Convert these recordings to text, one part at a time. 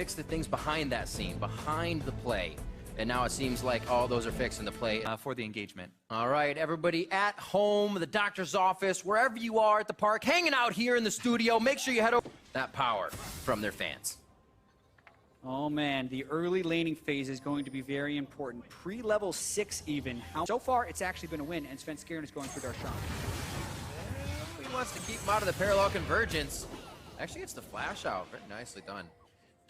fix the things behind that scene, behind the play. And now it seems like all those are fixed in the play for the engagement. All right, everybody at home, the doctor's office, wherever you are at the park, hanging out here in the studio, make sure you head over that power from their fans. Oh man, the early laning phase is going to be very important. Pre-level 6 even. So far, it's actually been a win, and Svenskeren is going for Darshan. He wants to keep him out of the parallel convergence. Actually, it's the flash out. Very nicely done.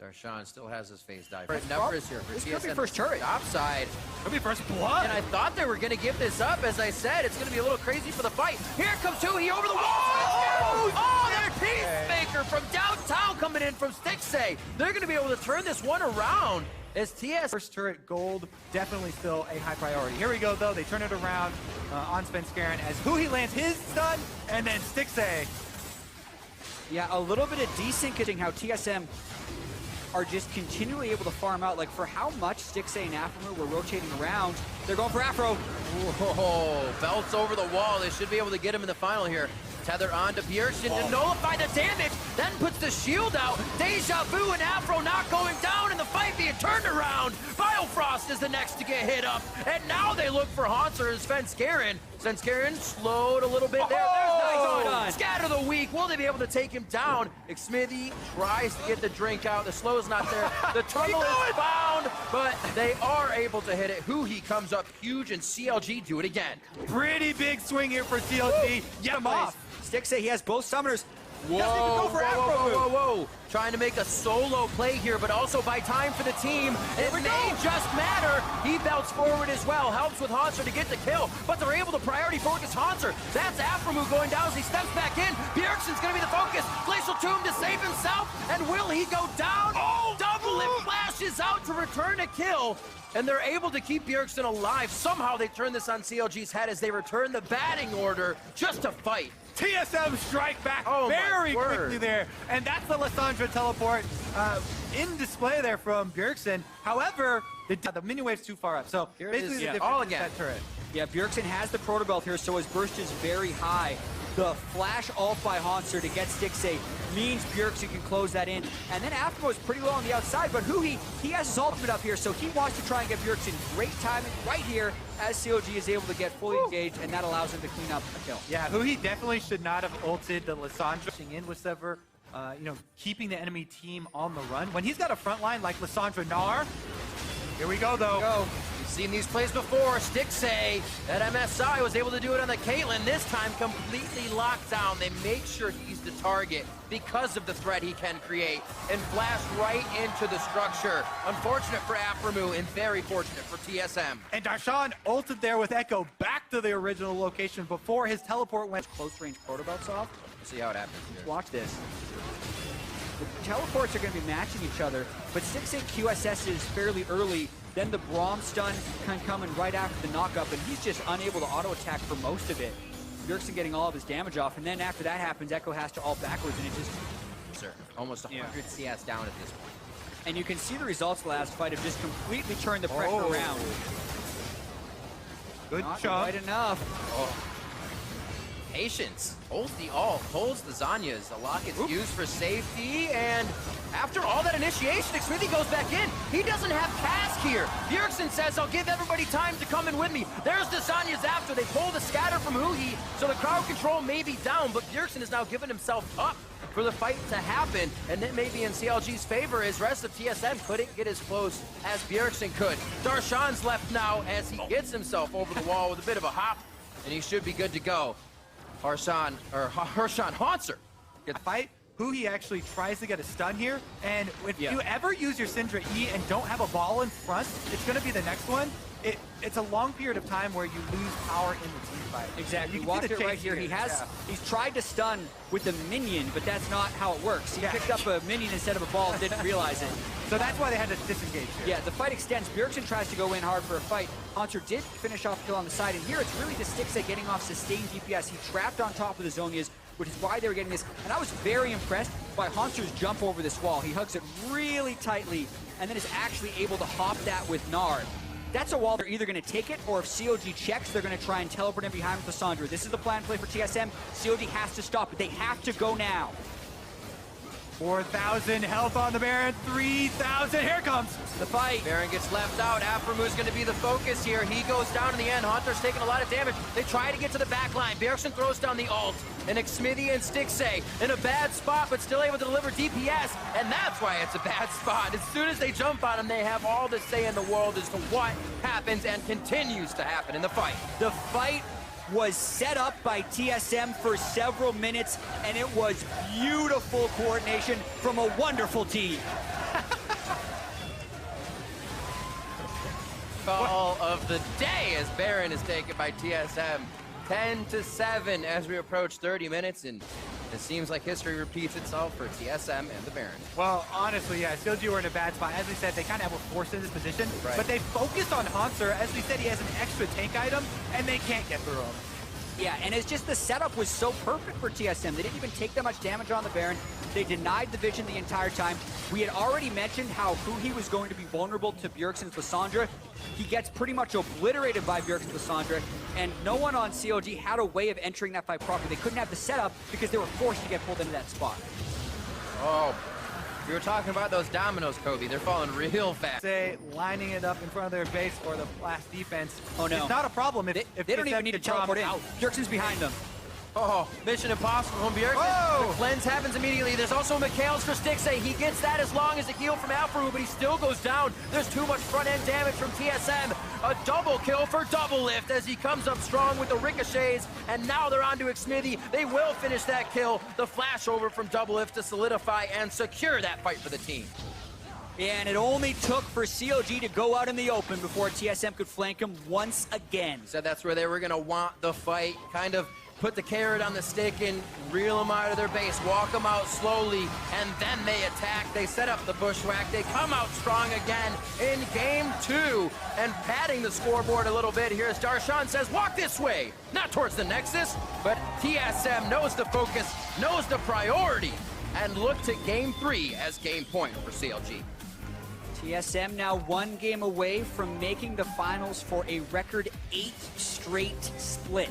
Darshan still has his phase dive. Never is here for this TSM. could be first turret. Offside. Could be first blood. And I thought they were going to give this up. As I said, it's going to be a little crazy for the fight. Here comes Huhi over the wall. Oh, there's Peacemaker from downtown coming in from Stixay. They're going to be able to turn this one around as TS. First turret gold, definitely still a high priority. Here we go, though. They turn it around on Svenskeren as Huhi lands his stun, and then Stixay. Yeah, a little bit of desynching how TSM are just continually able to farm out. Like, for how much Stixay and Afro were rotating around, they're going for Afro. Whoa, belts over the wall. They should be able to get him in the final here. Tether on to Bjergsen to nullify the damage, then puts the shield out. Deja Vu and Afro not going down, and the fight being turned around. Biofrost is the next to get hit up, and now they look for Haunter and Svenskeren. Svenskeren slowed a little bit there. There's no scatter the weak. Will they be able to take him down? Xmithy tries to get the drink out. The slow's not there. The tunnel is found, but they are able to hit it. Huhi comes up huge, and CLG do it again. Pretty big swing here for CLG. Get him off. Stixay, he has both summoners. Whoa, go for whoa. Trying to make a solo play here, but also buy time for the team. It may just matter. He belts forward as well. Helps with Haunter to get the kill, but they're able to priority focus Haunter. That's Aframu going down as he steps back in. Bjergsen's going to be the focus. Glacial Tomb to save himself, and will he go down? Oh, double it flashes out to return a kill. And they're able to keep Bjergsen alive. Somehow they turn this on CLG's head as they return the batting order just to fight. TSM strike back very quickly there. And that's the Lissandra teleport in display there from Bjergsen. However, the mini wave's too far up. So here basically it is, the all difference is that turret. Yeah, Bjergsen has the proto belt here, so his burst is very high. The flash ult by Haunter to get Stixay means Bjergsen can close that in. And then Afro is pretty low on the outside, but Huhi, he has his ultimate up here, so he wants to try and get Bjergsen great timing right here as CLG is able to get fully engaged, and that allows him to clean up a kill. Yeah, Huhi definitely should not have ulted the Lissandra in with Sever, keeping the enemy team on the run. When he's got a front line like Lissandra Gnar, here we go, though. We've seen these plays before. Stixay, that MSI was able to do it on the Caitlyn. This time completely locked down. They make sure he's the target because of the threat he can create and flash right into the structure. Unfortunate for Aframu and very fortunate for TSM. And Darshan ulted there with Echo back to the original location before his teleport went. Close range proto belts off. Let's see how it happens here. Watch this. The teleports are going to be matching each other, but Stixay QSS is fairly early. Then the Braum stun can come in right after the knockup, and he's just unable to auto-attack for most of it. Bjergsen getting all of his damage off, and then after that happens, Echo has to ult backwards, and it just... Sir, almost 100 CS down at this point. And you can see the results of the last fight have just completely turned the pressure around. Good Not shot. quite enough. Patience holds the ult, holds the Zanyas. The lock gets used for safety, and after all that initiation, Xmithy goes back in. He doesn't have cask here. Bjergsen says, I'll give everybody time to come in with me. There's the Zanyas after. They pull the scatter from Huhi, so the crowd control may be down, but Bjergsen has now given himself up for the fight to happen, and that may be in CLG's favor as rest of TSM couldn't get as close as Bjergsen could. Darshan's left now as he gets himself over the wall with a bit of a hop, and he should be good to go. Harshan Haunter. Get the fight. Huhi actually tries to get a stun here, and if you ever use your Syndra E and don't have a ball in front, it's going to be the next one. It's a long period of time where you lose power in the team fight. Exactly. Watch it right here. He's tried to stun with the minion, but that's not how it works. He picked up a minion instead of a ball and didn't realize it. So that's why they had to disengage here. Yeah, the fight extends. Bjergsen tries to go in hard for a fight. Haunter did finish off a kill on the side, and here it's really just Stixay getting off sustained DPS. He trapped on top of the Zonias, which is why they were getting this. And I was very impressed by Haunter's jump over this wall. He hugs it really tightly, and then is actually able to hop that with Gnar. That's a wall they're either going to take it, or if CLG checks, they're going to try and teleport in behind with Lissandra. This is the plan play for TSM. CLG has to stop it. They have to go now. 4,000 health on the Baron, 3,000, here comes the fight. Baron gets left out. Aframu's going to be the focus here. He goes down in the end. Hunter's taking a lot of damage. They try to get to the back line. Bjergsen throws down the ult. And Xmithie and Stixxay in a bad spot, but still able to deliver DPS. And that's why it's a bad spot. As soon as they jump on him, they have all the say in the world as to what happens and continues to happen in the fight. The fight was set up by TSM for several minutes, and it was beautiful coordination from a wonderful team. Call of the day as Baron is taken by TSM. 10-7 as we approach 30 minutes, and it seems like history repeats itself for TSM and the Baron. Well, honestly, yeah, CLG were in a bad spot. As we said, they kind of were forced in this position, but they focused on Hanser. As we said, he has an extra tank item, and they can't get through him. Yeah, and it's just the setup was so perfect for TSM. They didn't even take that much damage on the Baron. They denied the vision the entire time. We had already mentioned how he was going to be vulnerable to Bjergsen's Lissandra. He gets pretty much obliterated by Bjergsen's Lissandra, and no one on CLG had a way of entering that fight properly. They couldn't have the setup because they were forced to get pulled into that spot. Oh, we were talking about those dominoes, Kobe. They're falling real fast. Say, lining it up in front of their base for the last defense. Oh, no. It's not a problem if They don't even need to teleport in. out. Bjergsen's behind them. Oh, mission impossible from Bjergsen. Whoa! The cleanse happens immediately. There's also Mikhail's for Stixxay. He gets that as long as a heal from Alfru, but he still goes down. There's too much front-end damage from TSM. A double kill for Double Lift as he comes up strong with the ricochets, and now they're on to Xmithie. They will finish that kill. The flash over from Double Lift to solidify and secure that fight for the team. And it only took for CLG to go out in the open before TSM could flank him once again. Said that's where they were going to want the fight, kind of put the carrot on the stick and reel them out of their base, walk them out slowly, and then they attack. They set up the bushwhack. They come out strong again in game 2 and padding the scoreboard a little bit here as Darshan says, walk this way, not towards the Nexus, but TSM knows the focus, knows the priority, and look to game 3 as game point for CLG. TSM now 1 game away from making the finals for a record 8 straight split.